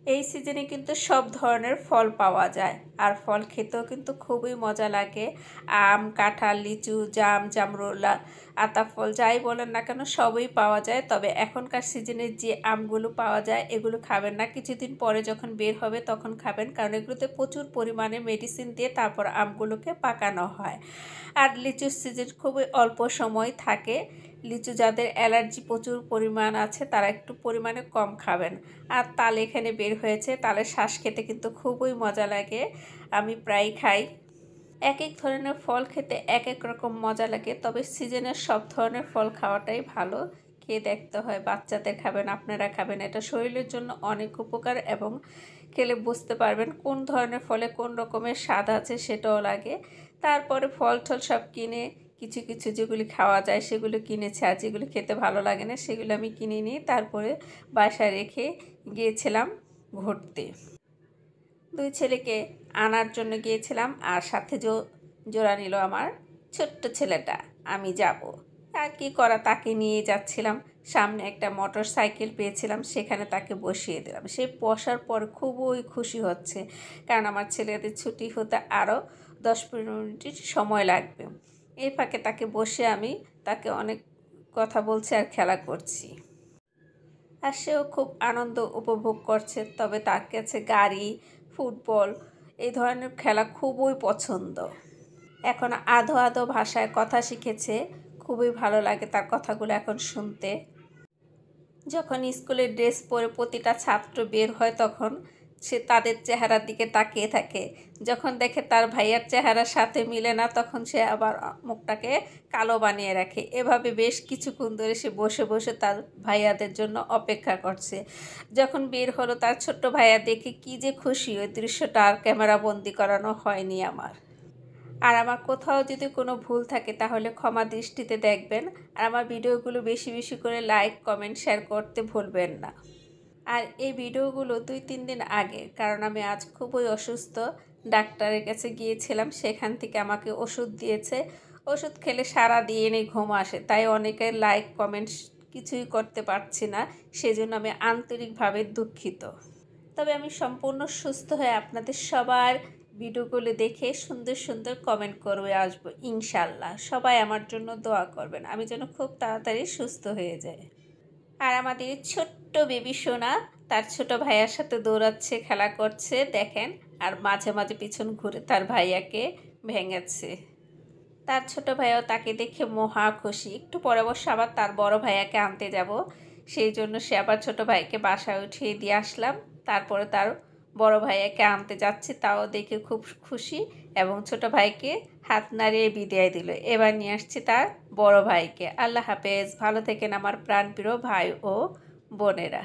এই সিজনে কিন্তু সব ধরনের ফল পাওয়া যায়, আর ফল খেতেও কিন্তু খুবই মজা লাগে। আম, কাঁঠাল, লিচু, জাম, জামরুলা, আতাফল যাই বলেন না কেন সবই পাওয়া যায়। তবে এখনকার সিজনে যে আমগুলো পাওয়া যায় এগুলো খাবেন না, কিছুদিন পরে যখন বের হবে তখন খাবেন, কারণ এগুলোতে প্রচুর পরিমাণে মেডিসিন দিয়ে তারপর আমগুলোকে পাকানো হয়। আর লিচুর সিজন খুবই অল্প সময় থাকে। লিচু যাদের অ্যালার্জি প্রচুর পরিমাণ আছে তারা একটু পরিমাণে কম খাবেন। আর তাল এখানে বের হয়েছে, তালের শ্বাস খেতে কিন্তু খুবই মজা লাগে, আমি প্রায় খাই। এক এক ধরনের ফল খেতে এক এক রকম মজা লাগে, তবে সিজনের সব ধরনের ফল খাওয়াটাই ভালো। খেয়ে দেখতে হয়, বাচ্চাদের খাবেন, আপনারা খাবেন, এটা শরীরের জন্য অনেক উপকার এবং খেলে বুঝতে পারবেন কোন ধরনের ফলে কোন রকমের স্বাদ আছে সেটাও লাগে। তারপরে ফল টল সব কিনে কিছু কিছু যেগুলি খাওয়া যায় সেগুলো কিনেছি, আর যেগুলো খেতে ভালো লাগে না সেগুলো আমি কিনে নিই, তারপরে বাসায় রেখে গিয়েছিলাম ঘুরতে। দুই ছেলেকে আনার জন্য গিয়েছিলাম, আর সাথে জোড়া নিল আমার ছোট্ট ছেলেটা। আমি যাব, আর কি করা, তাকে নিয়ে যাচ্ছিলাম। সামনে একটা মোটর সাইকেল পেয়েছিলাম, সেখানে তাকে বসিয়ে দিলাম। সে বসার পর খুবই খুশি হচ্ছে, কারণ আমার ছেলেদের ছুটি হতে আরও 10-15 মিনিট সময় লাগবে। এই ফাঁকে তাকে বসে আমি তাকে অনেক কথা বলছি আর খেলা করছি, আর সেও খুব আনন্দ উপভোগ করছে। তবে তার কাছে গাড়ি, ফুটবল এই ধরনের খেলা খুবই পছন্দ। এখন আধো আধো ভাষায় কথা শিখেছে, খুবই ভালো লাগে তার কথাগুলো এখন শুনতে। যখন স্কুলের ড্রেস পরে প্রতিটা ছাত্র বের হয় তখন সে তাদের চেহারার দিকে তাকিয়ে থাকে। যখন দেখে তার ভাইয়ার চেহারার সাথে মিলে না তখন সে আবার মুখটাকে কালো বানিয়ে রাখে। এভাবে বেশ কিছুক্ষণ ধরে সে বসে বসে তার ভাইয়াদের জন্য অপেক্ষা করছে। যখন বের হলো তার ছোট্ট ভাইয়া দেখে কী যে খুশি, ওই দৃশ্যটা আর ক্যামেরা বন্দি করানো হয়নি আমার। আর আমার কোথাও যদি কোনো ভুল থাকে তাহলে ক্ষমা দৃষ্টিতে দেখবেন। আর আমার ভিডিওগুলো বেশি বেশি করে লাইক, কমেন্ট, শেয়ার করতে ভুলবেন না। আর এই ভিডিওগুলো 2-3 দিন আগে, কারণ আমি আজ খুবই অসুস্থ। ডাক্তারের কাছে গিয়েছিলাম, সেখান থেকে আমাকে ওষুধ দিয়েছে। ওষুধ খেলে সারা দিনই ঘুম আসে, তাই অনেকে লাইক, কমেন্ট কিছুই করতে পারছি না, সেজন্য আমি আন্তরিকভাবে দুঃখিত। তবে আমি সম্পূর্ণ সুস্থ হয়ে আপনাদের সবার ভিডিওগুলো দেখে সুন্দর সুন্দর কমেন্ট করবে আসবো ইনশাল্লাহ। সবাই আমার জন্য দোয়া করবেন, আমি যেন খুব তাড়াতাড়ি সুস্থ হয়ে যাই। আর আমাদের ছোট্ট বেবি সোনা তার ছোট ভাইয়ার সাথে দৌড়াচ্ছে, খেলা করছে দেখেন, আর মাঝে মাঝে পিছন ঘুরে তার ভাইয়াকে ভেঙেছে। তার ছোট ভাইয়াও তাকে দেখে মহা খুশি। একটু পরে অবশ্য আবার তার বড় ভাইয়াকে আনতে যাব, সেই জন্য সে আবার ছোট ভাইকে বাসায় উঠিয়ে দিয়ে আসলাম। তারপরে তার বড় ভাইয়াকে আনতে যাচ্ছি, তাও দেখে খুব খুশি এবং ছোট ভাইকে হাত নাড়িয়ে বিদায় দিল। এবার নিয়ে আসছি তার বড় ভাইকে। আল্লাহ হাফেজ, ভালো থেকেন আমার প্রাণপ্রিয় ভাই ও বোনেরা।